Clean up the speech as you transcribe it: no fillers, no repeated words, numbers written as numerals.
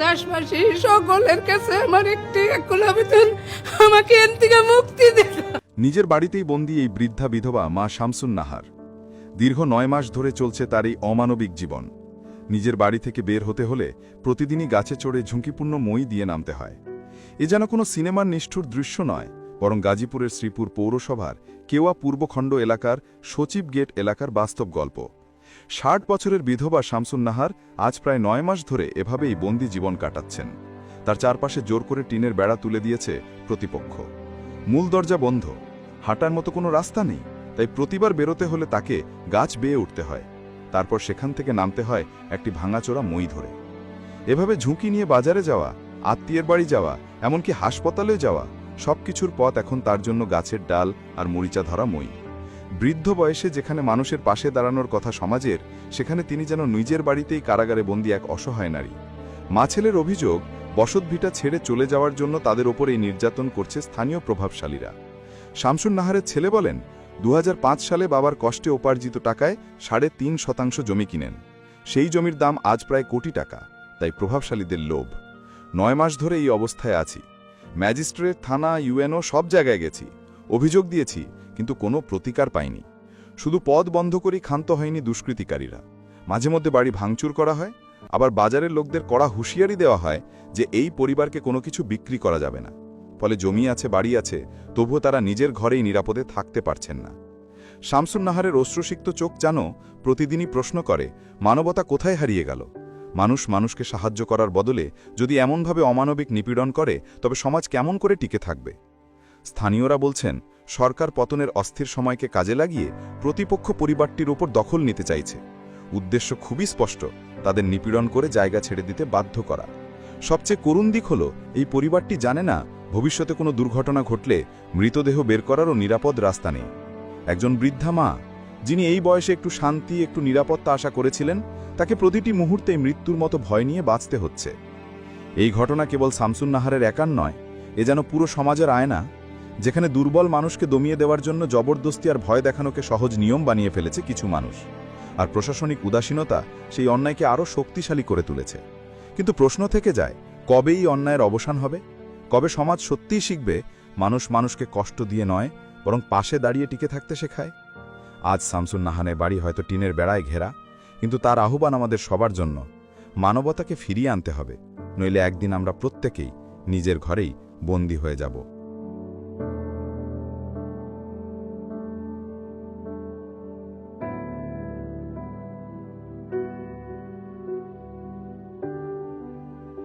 দেশবাসী সকলের কাছে আমার একটি আকুল আবেদন, আমাকে এর থেকে মুক্তি দিন। নিজের বাড়িতেই বন্দী এই বৃদ্ধা বিধবা মা শামসুন নাহার। দীর্ঘ 9 মাস ধরে চলছে তার এই অমানবিক জীবন। নিজের বাড়ি থেকে বের হতে হলে প্রতিদিনই গাছে চড়ে ঝুঁকিপূর্ণ মই দিয়ে নামতে হয়। এ যেন কোনো সিনেমার নিষ্ঠুর দৃশ্য নয়, বরং গাজীপুরের শ্রীপুর পৌরসভার কেওয়া পূর্বখণ্ড এলাকার সচিব গেট এলাকার বাস্তব গল্প। 60 বছরের বিধবা শামসুন নাহার আজ প্রায় 9 মাস ধরে এভাবেই বন্দি জীবন কাটাচ্ছেন। তার চারপাশে জোর করে টিনের বেড়া তুলে দিয়েছে প্রতিপক্ষ। মূল দরজা বন্ধ, হাঁটার মতো কোনো রাস্তা নেই, তাই প্রতিবার বেরোতে হলে তাকে গাছ বেয়ে উঠতে হয়। তারপর সেখান থেকে নামতে হয় একটি ভাঙাচোরা মই ধরে। এভাবে ঝুঁকি নিয়ে বাজারে যাওয়া, আত্মীয়ের বাড়ি যাওয়া, এমনকি হাসপাতালেও যাওয়া, সবকিছুর পথ এখন তার জন্য গাছের ডাল আর মরিচা ধরা মই। বৃদ্ধ বয়সে যেখানে মানুষের পাশে দাঁড়ানোর কথা সমাজের, সেখানে তিনি যেন নিজের বাড়িতেই কারাগারে বন্দী এক অসহায় নারী। মা ছেলের অভিযোগ, বসতভিটা ছেড়ে চলে যাওয়ার জন্য তাদের ওপর এই নির্যাতন করছে স্থানীয় প্রভাবশালীরা। শামসুন নাহারের ছেলে বলেন, 2005 সালে বাবার কষ্টে উপার্জিত টাকায় 3.5% জমি কিনেন। সেই জমির দাম আজ প্রায় কোটি টাকা। তাই প্রভাবশালীদের লোভ। 9 মাস ধরে এই অবস্থায় আছি। ম্যাজিস্ট্রেট, থানা, ইউএনও সব জায়গায় গেছি, অভিযোগ দিয়েছি, কিন্তু কোনো প্রতিকার পাইনি। শুধু পদ বন্ধ করেই ক্ষান্ত হয়নি দুষ্কৃতিকারীরা। মাঝে মধ্যে বাড়ি ভাঙচুর করা হয়, আবার বাজারের লোকদের কড়া হুঁশিয়ারি দেওয়া হয় যে এই পরিবারকে কোনো কিছু বিক্রি করা যাবে না। ফলে জমি আছে, বাড়ি আছে, তবুও তারা নিজের ঘরেই নিরাপদে থাকতে পারছেন না। শামসুন নাহারের অশ্রুসিক্ত চোখ যেন প্রতিদিনই প্রশ্ন করে, মানবতা কোথায় হারিয়ে গেল? মানুষ মানুষকে সাহায্য করার বদলে যদি এমনভাবে অমানবিক নিপীড়ন করে, তবে সমাজ কেমন করে টিকে থাকবে? স্থানীয়রা বলছেন, সরকার পতনের অস্থির সময়কে কাজে লাগিয়ে প্রতিপক্ষ পরিবারটির ওপর দখল নিতে চাইছে। উদ্দেশ্য খুবই স্পষ্ট, তাদের নিপীড়ন করে জায়গা ছেড়ে দিতে বাধ্য করা। সবচেয়ে করুণ দিক হল, এই পরিবারটি জানে না ভবিষ্যতে কোনো দুর্ঘটনা ঘটলে মৃতদেহ বের করারও নিরাপদ রাস্তা নেই। একজন বৃদ্ধা মা, যিনি এই বয়সে একটু শান্তি, একটু নিরাপত্তা আশা করেছিলেন, তাকে প্রতিটি মুহূর্তে মৃত্যুর মতো ভয় নিয়ে বাঁচতে হচ্ছে। এই ঘটনা কেবল শামসুন নাহারের একার নয়, এ যেন পুরো সমাজের আয়না, যেখানে দুর্বল মানুষকে দমিয়ে দেওয়ার জন্য জবরদস্তি আর ভয় দেখানোকে সহজ নিয়ম বানিয়ে ফেলেছে কিছু মানুষ। আর প্রশাসনিক উদাসীনতা সেই অন্যায়কে আরও শক্তিশালী করে তুলেছে। কিন্তু প্রশ্ন থেকে যায়, কবে এই অন্যায়ের অবসান হবে? কবে সমাজ সত্যিই শিখবে মানুষ মানুষকে কষ্ট দিয়ে নয়, বরং পাশে দাঁড়িয়ে টিকে থাকতে শেখায়? আজ শামসুন নাহারের বাড়ি হয়তো টিনের বেড়ায় ঘেরা, কিন্তু তার আহ্বান আমাদের সবার জন্য। মানবতাকে ফিরিয়ে আনতে হবে, নইলে একদিন আমরা প্রত্যেকেই নিজের ঘরেই বন্দী হয়ে যাব।